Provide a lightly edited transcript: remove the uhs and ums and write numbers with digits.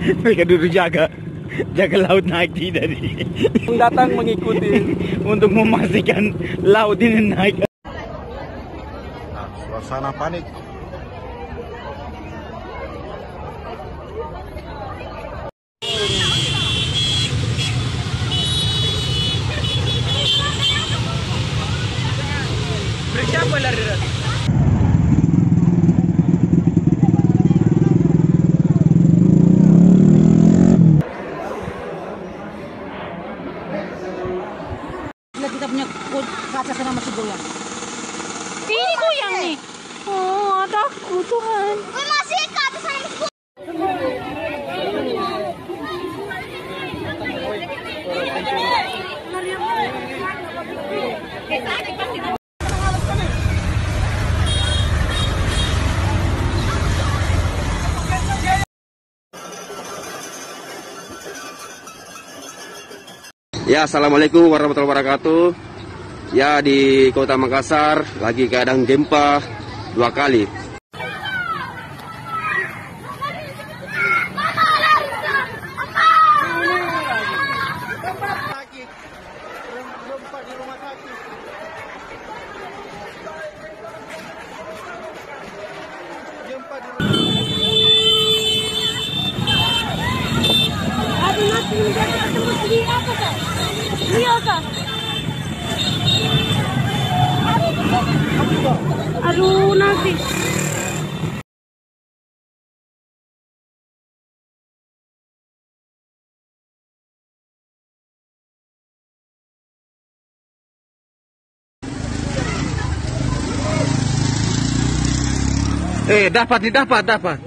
Mereka duduk jaga laut naik tidak nih. Yang datang mengikuti Untuk memastikan laut ini naik. Nah, suasana panik. Bersiapa lari? Kita punya kaca sana masih goyang. Ini goyang nih. Oh, takut Tuhan. Masih ke atas sana masih goyang. Ya, assalamualaikum warahmatullahi wabarakatuh. Ya, di Kota Makassar lagi keadaan gempa 2 kali. Aduh, nanti. Dapat.